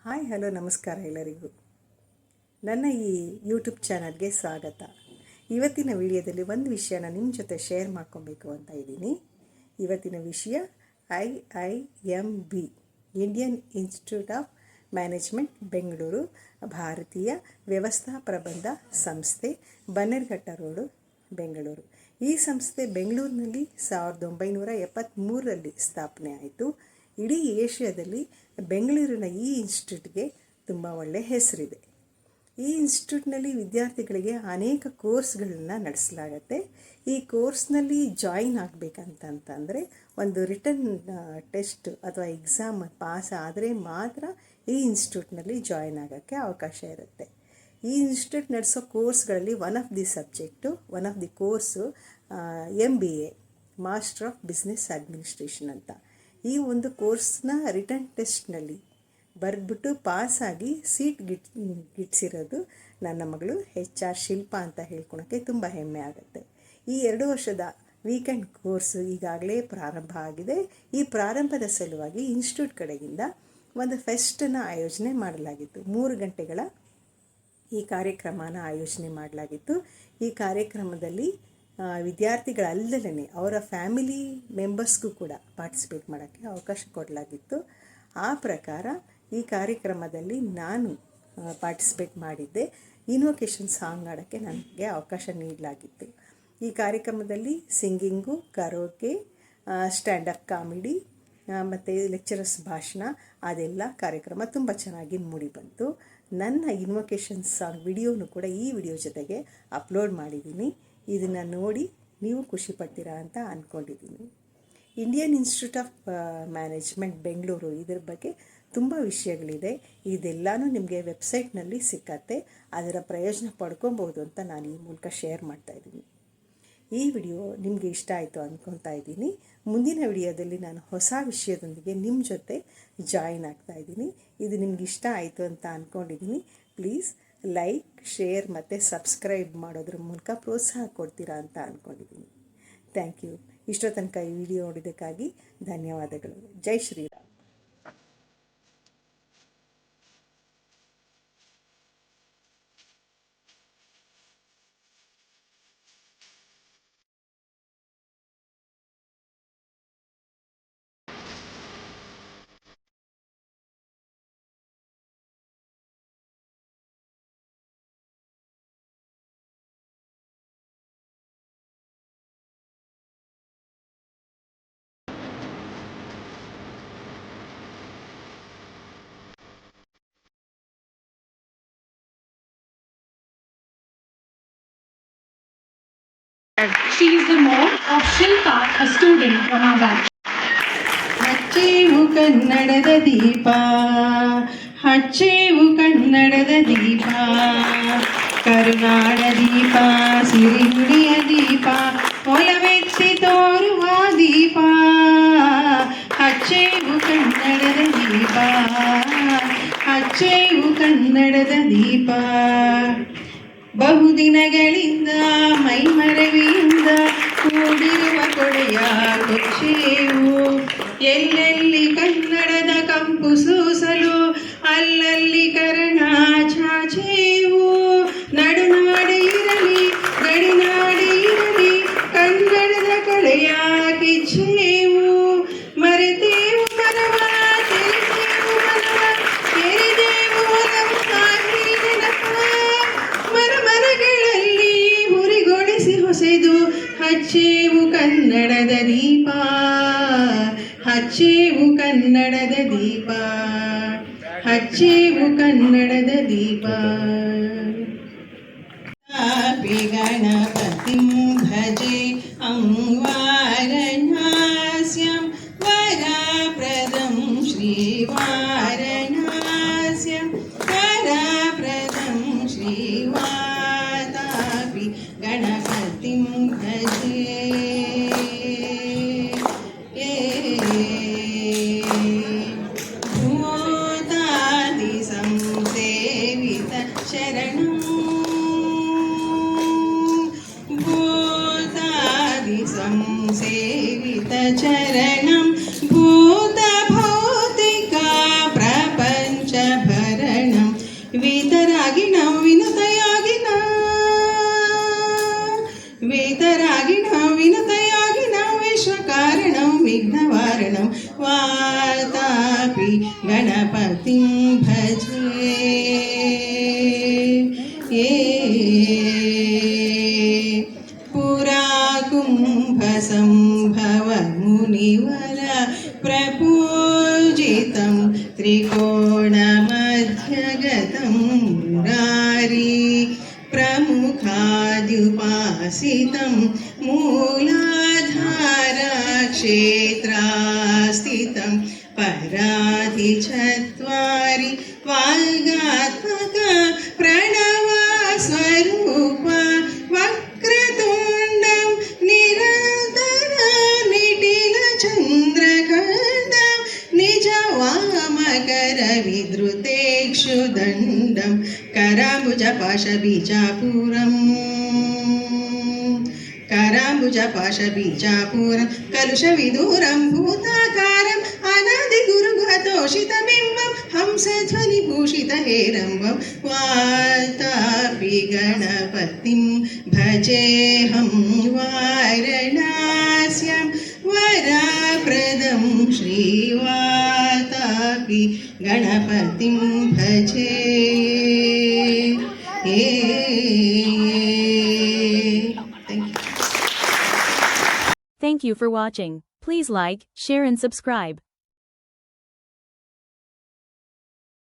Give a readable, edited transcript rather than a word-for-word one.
Hi hello ನಮಸ್ಕಾರ ಎಲ್ಲರಿಗೂ. ನನ್ನ ಈ ಯೂಟ್ಯೂಬ್ ಚಾನಲ್ಗೆ ಸ್ವಾಗತ. ಇವತ್ತಿನ ವಿಡಿಯೋದಲ್ಲಿ ಒಂದು ವಿಷಯನ ನಿಮ್ಮ ಜೊತೆ ಶೇರ್ ಮಾಡ್ಕೊಬೇಕು ಅಂತ ಇದ್ದೀನಿ. ಇವತ್ತಿನ ವಿಷಯ IIMB Indian institute of management Bengaluru, ಭಾರತೀಯ ವ್ಯವಸ್ಥಾ ಪ್ರಬಂಧ ಸಂಸ್ಥೆ, ಬನ್ನೇರುಘಟ್ಟ ರೋಡು, ಬೆಂಗಳೂರು. ಈ ಸಂಸ್ಥೆ ಬೆಂಗಳೂರಿನಲ್ಲಿ 1973ರಲ್ಲಿ ಸ್ಥಾಪನೆ ಆಯಿತು. ಇಡೀ ಏಷ್ಯಾದಲ್ಲಿ ಬೆಂಗಳೂರಿನ ಈ ಇನ್ಸ್ಟಿಟ್ಯೂಟ್ಗೆ ತುಂಬ ಒಳ್ಳೆಯ ಹೆಸರಿದೆ. ಈ ಇನ್ಸ್ಟಿಟ್ಯೂಟ್ನಲ್ಲಿ ವಿದ್ಯಾರ್ಥಿಗಳಿಗೆ ಅನೇಕ ಕೋರ್ಸ್ಗಳನ್ನು ನಡೆಸಲಾಗತ್ತೆ. ಈ ಕೋರ್ಸ್ನಲ್ಲಿ ಜಾಯಿನ್ ಆಗಬೇಕಂತಂದರೆ ಒಂದು ರಿಟರ್ನ್ ಟೆಸ್ಟ್ ಅಥವಾ ಎಕ್ಸಾಮ್ ಪಾಸ್ ಆದರೆ ಮಾತ್ರ ಈ ಇನ್ಸ್ಟಿಟ್ಯೂಟ್ನಲ್ಲಿ ಜಾಯಿನ್ ಆಗೋಕ್ಕೆ ಅವಕಾಶ ಇರುತ್ತೆ. ಈ ಇನ್ಸ್ಟಿಟ್ಯೂಟ್ ನಡೆಸೋ ಕೋರ್ಸ್ಗಳಲ್ಲಿ one of the course MBA master of business administration ಅಂತ. ಈ ಒಂದು ಕೋರ್ಸ್ನ ರಿಟರ್ನ್ ಟೆಸ್ಟ್ನಲ್ಲಿ ಬರೆದ್ಬಿಟ್ಟು ಪಾಸಾಗಿ ಸೀಟ್ ಗಿಟ್ಟಿಸಿರೋದು ನನ್ನ ಮಗಳು HR ಶಿಲ್ಪಾ ಅಂತ ಹೇಳ್ಕೊಳಕ್ಕೆ ತುಂಬ ಹೆಮ್ಮೆ ಆಗುತ್ತೆ. ಈ 2 ವರ್ಷದ ವೀಕೆಂಡ್ ಕೋರ್ಸು ಈಗಾಗಲೇ ಪ್ರಾರಂಭ ಆಗಿದೆ. ಈ ಪ್ರಾರಂಭದ ಸಲುವಾಗಿ ಇನ್ಸ್ಟಿಟ್ಯೂಟ್ ಕಡೆಯಿಂದ ಒಂದು ಫೆಸ್ಟನ್ನು ಆಯೋಜನೆ ಮಾಡಲಾಗಿತ್ತು. 3 ಗಂಟೆಗಳ ಈ ಕಾರ್ಯಕ್ರಮನ ಆಯೋಜನೆ ಮಾಡಲಾಗಿತ್ತು. ಈ ಕಾರ್ಯಕ್ರಮದಲ್ಲಿ ವಿದ್ಯಾರ್ಥಿಗಳಲ್ಲದೇ ಅವರ ಫ್ಯಾಮಿಲಿ ಮೆಂಬರ್ಸ್ಗೂ ಕೂಡ ಪಾರ್ಟಿಸಿಪೇಟ್ ಮಾಡೋಕ್ಕೆ ಅವಕಾಶ ಕೊಡಲಾಗಿತ್ತು. ಆ ಪ್ರಕಾರ ಈ ಕಾರ್ಯಕ್ರಮದಲ್ಲಿ ನಾನು ಪಾರ್ಟಿಸಿಪೇಟ್ ಮಾಡಿದ್ದೆ. ಇನ್ವೊಕೇಷನ್ ಸಾಂಗ್ ಆಡೋಕ್ಕೆ ನನಗೆ ಅವಕಾಶ ನೀಡಲಾಗಿತ್ತು. ಈ ಕಾರ್ಯಕ್ರಮದಲ್ಲಿ ಸಿಂಗಿಂಗು, ಕರೋಕೆ, ಸ್ಟ್ಯಾಂಡಪ್ ಕಾಮಿಡಿ ಮತ್ತು ಲೆಕ್ಚರರ್ಸ್ ಭಾಷಣ, ಅದೆಲ್ಲ ಕಾರ್ಯಕ್ರಮ ತುಂಬ ಚೆನ್ನಾಗಿ ಮೂಡಿಬಂತು. ನನ್ನ ಇನ್ವೊಕೇಷನ್ ಸಾಂಗ್ ವಿಡಿಯೋನು ಕೂಡ ಈ ವಿಡಿಯೋ ಜೊತೆಗೆ ಅಪ್ಲೋಡ್ ಮಾಡಿದ್ದೀನಿ. ಇದನ್ನು ನೋಡಿ ನೀವು ಖುಷಿ ಪಡ್ತೀರಾ ಅಂತ ಅಂದ್ಕೊಂಡಿದ್ದೀನಿ. Indian institute of management Bengaluru, ಇದರ ಬಗ್ಗೆ ತುಂಬ ವಿಷಯಗಳಿದೆ. ಇದೆಲ್ಲನೂ ನಿಮಗೆ ವೆಬ್ಸೈಟ್ನಲ್ಲಿ ಸಿಕ್ಕತ್ತೆ. ಅದರ ಪ್ರಯೋಜನ ಪಡ್ಕೊಬೋದು ಅಂತ ನಾನು ಈ ಮೂಲಕ ಶೇರ್ ಮಾಡ್ತಾಯಿದ್ದೀನಿ. ಈ ವಿಡಿಯೋ ನಿಮಗೆ ಇಷ್ಟ ಆಯಿತು ಅಂದ್ಕೊತಾ ಇದ್ದೀನಿ. ಮುಂದಿನ ವಿಡಿಯೋದಲ್ಲಿ ನಾನು ಹೊಸ ವಿಷಯದೊಂದಿಗೆ ನಿಮ್ಮ ಜೊತೆ ಜಾಯಿನ್ ಆಗ್ತಾಯಿದ್ದೀನಿ. ಇದು ನಿಮ್ಗೆ ಇಷ್ಟ ಆಯಿತು ಅಂತ ಅಂದ್ಕೊಂಡಿದ್ದೀನಿ. ಪ್ಲೀಸ್ ಲೈಕ್, ಶೇರ್ ಮತ್ತು ಸಬ್ಸ್ಕ್ರೈಬ್ ಮಾಡೋದ್ರ ಮೂಲಕ ಪ್ರೋತ್ಸಾಹ ಕೊಡ್ತೀರಾ ಅಂತ ಅಂದ್ಕೊಂಡಿದ್ದೀನಿ. Thank you. ಇಷ್ಟೋ ತನಕ ಈ ವಿಡಿಯೋ ನೋಡಿದ್ದಕ್ಕಾಗಿ ಧನ್ಯವಾದಗಳು. ಜೈ Shriram. She is the mom of Shilpa, a student from our batch. ಹಚ್ಚೇವು ಕನ್ನಡದ ದೀಪ, ಹಚ್ಚೇವು ಕನ್ನಡದ ದೀಪ, ಕರುನಾಡ ದೀಪ, ಸಿರಿನುಡಿಯ ದೀಪ, ಒಲವೆತ್ತಿ ತೋರುವ ದೀಪ. ಹಚ್ಚೇವು ಕನ್ನಡದ ದೀಪ, ಹಚ್ಚೇವು ಕನ್ನಡದ ದೀಪ. ಬಹುದಿನಗಳಿಂದ ಮೈಮರವಿಯಿಂದ ಕೂಡಿರುವ ಕೊಡೆಯ ಕೊಚ್ಚೇವು. ಎಲ್ಲೆಲ್ಲಿ ಕನ್ನಡದ ಕಂಪು ಸೂಸಲು ಅಲ್ಲಲ್ಲಿ ಕರಣ ಚಾಚೇವು. ನಡುನಾಡೆ ಇರಲಿ, ಗಡಿನಾಡೆ ಇರಲಿ, ಕನ್ನಡದ ಕಳೆಯ ಕಿಚ್ಚೇವು. ಮರೆತೇವು ಮನವ, ತೆರೆದೇವು ಮನವ, ತೆರೆದೇವು ಒಲವು ಹಾಕಿ ನೆನಪ. ಮರಗಳಲ್ಲಿ ಹುರಿಗೊಳಿಸಿ ಹೊಸೆದು ಹಚ್ಚೇವು ಕನ್ನಡದ ದೀಪ, ಹಚ್ಚೇವು ಕನ್ನಡದ ದೀಪ, ಹಚ್ಚೇವು ಕನ್ನಡದ ದೀಪ. ಗಣಪತಿಂ ಭಜೆ ಅಂವಾರಣಾಸ್ಯಂ ವರಪ್ರದಂ ಶ್ರೀವಾರಣಾಸ್ಯಂ ವರಪ್ರದಂ ಶ್ರೀವಾತಾಪಿ ಗಣಪತಿಂ ಭಜೆ. ಭೂತಾದಿ ಸಂಸೇವಿತ ಶರಣಂ, ಭೂತಾದಿ ಸಂಸೇವಿತ ಚರಣಂ, ಭೂತ ಭೌತಿಕ ಪ್ರಭ गणपतिं भजे पुरा कुम्भसम्भवमुनिवर प्रपूजितं त्रिकोणमध्यगतं मुरारी प्रमुखाद्युपासितं मूलाधारक्षेत्रास्थितं पराधिचत्वारि वागात्मक प्रणवस्वरूप वक्रतुण्डं निरन्तरनिटिलचन्द्रखण्डं निजवामकरविधृतेक्षुदण्डं कराम्बुजपाशबीजापुरं कलुषविदूरं भूताकारम् अनादिगुरुघतोषितबिम्बं हंसध्वनिभूषितहेरम्बं वातापि गणपतिं भजेऽहं वारणास्यां वरप्रदं श्रीवातापि गणपतिं भजे Thank you for watching. Please like, share and subscribe.